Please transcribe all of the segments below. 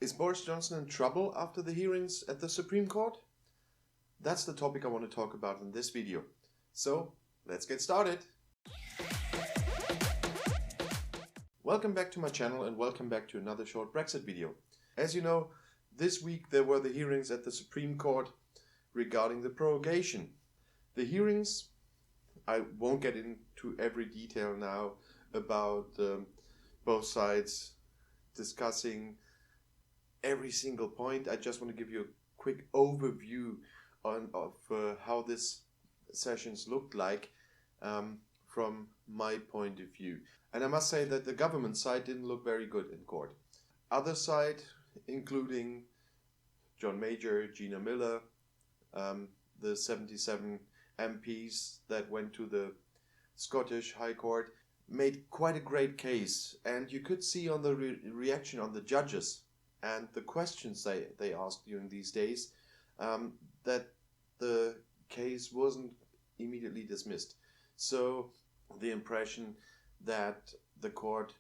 Is Boris Johnson in trouble after the hearings at the Supreme Court? That's the topic I want to talk about in this video. So, let's get started. Welcome back to my channel and welcome back to another short Brexit video. As you know, this week there were the hearings at the Supreme Court regarding the prorogation. The hearings, I won't get into every detail now about both sides discussing every single point. I just want to give you a quick overview of how this sessions looked like from my point of view. And I must say that the government side didn't look very good in court. Other side, including John Major, Gina Miller, the 77 MPs that went to the Scottish High Court, made quite a great case. And you could see on the reaction on the judges and the questions they asked during these days that the case wasn't immediately dismissed. So the impression that the court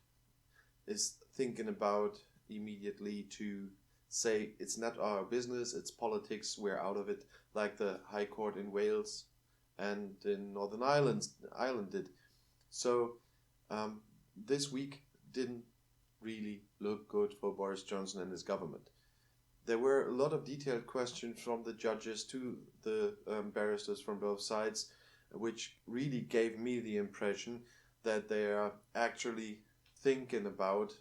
is thinking about immediately to say it's not our business, it's politics, we're out of it, like the High Court in Wales and in Northern Ireland did. So this week didn't really look good for Boris Johnson and his government. There were a lot of detailed questions from the judges to the barristers from both sides, which really gave me the impression that they are actually thinking about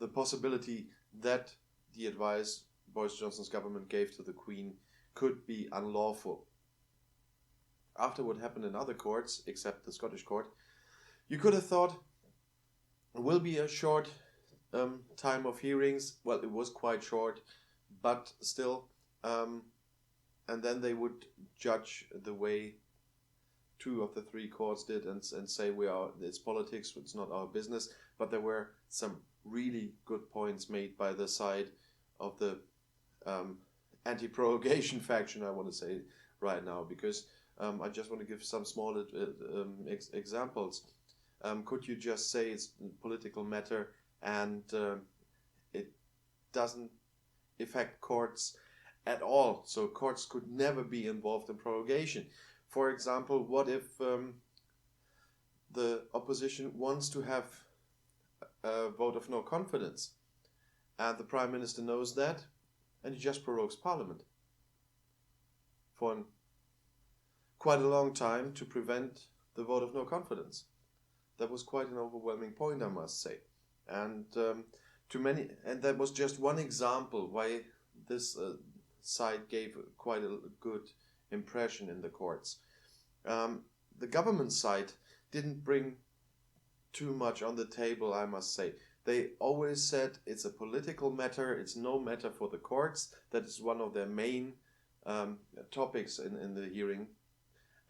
the possibility that the advice Boris Johnson's government gave to the Queen could be unlawful. After what happened in other courts, except the Scottish court, you could have thought it will be a short time of hearings. Well, it was quite short, but still. And then they would judge the way two of the three courts did and say it's politics, it's not our business. But there were some really good points made by the side of the anti-prorogation faction, I want to say right now, because I just want to give some small examples. Could you just say it's a political matter and it doesn't affect courts at all? So courts could never be involved in prorogation. For example, what if the opposition wants to have a vote of no confidence and the Prime Minister knows that and he just prorogues Parliament for quite a long time to prevent the vote of no confidence? That was quite an overwhelming point, I must say. And and that was just one example why this side gave quite a good impression in the courts. The government side didn't bring too much on the table, I must say. They always said it's a political matter, it's no matter for the courts. That is one of their main topics in the hearing.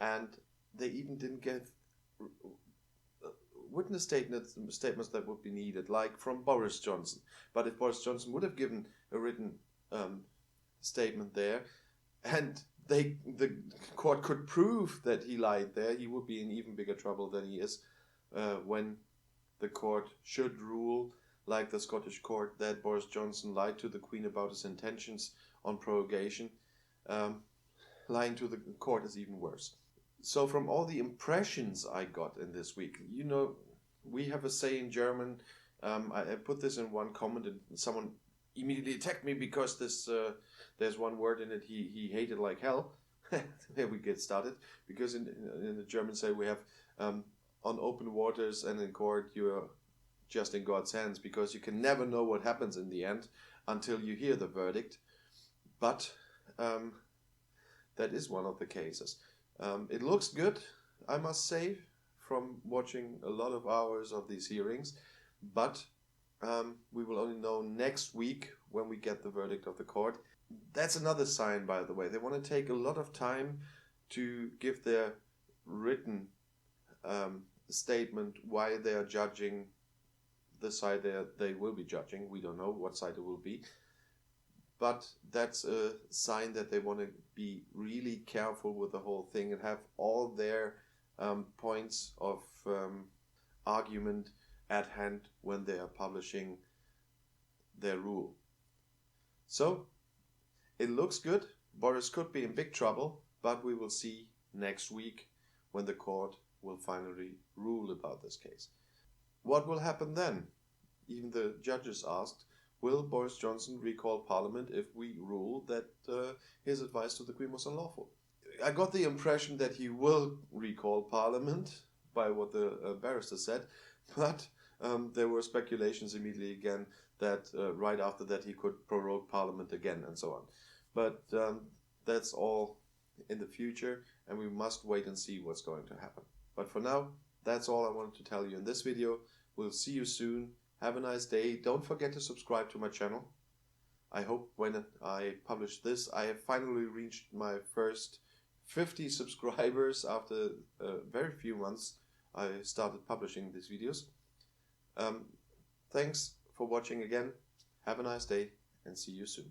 And they even didn't give witness statements that would be needed, like from Boris Johnson. But if Boris Johnson would have given a written statement there, and the court could prove that he lied there, he would be in even bigger trouble than he is when the court should rule, like the Scottish court, that Boris Johnson lied to the Queen about his intentions on prorogation. Lying to the court is even worse. So from all the impressions I got in this week, you know, we have a say in German. I put this in one comment and someone immediately attacked me because there's one word in it he hated like hell. There we get started. Because in the German say we have on open waters and in court you're just in God's hands, because you can never know what happens in the end until you hear the verdict. But that is one of the cases. It looks good, I must say, from watching a lot of hours of these hearings, but we will only know next week when we get the verdict of the court. That's another sign, by the way. They want to take a lot of time to give their written statement why they are judging the side they will be judging. We don't know what side it will be. But that's a sign that they want to be really careful with the whole thing and have all their points of argument at hand when they are publishing their rule. So, it looks good. Boris could be in big trouble, but we will see next week when the court will finally rule about this case. What will happen then? Even the judges asked, will Boris Johnson recall Parliament if we rule that his advice to the Queen was unlawful? I got the impression that he will recall Parliament by what the barrister said, but there were speculations immediately again that right after that he could prorogue Parliament again and so on. But that's all in the future, and we must wait and see what's going to happen. But for now, that's all I wanted to tell you in this video. We'll see you soon. Have a nice day. Don't forget to subscribe to my channel. I hope when I publish this, I have finally reached my first 50 subscribers after very few months I started publishing these videos. Thanks for watching again. Have a nice day and see you soon.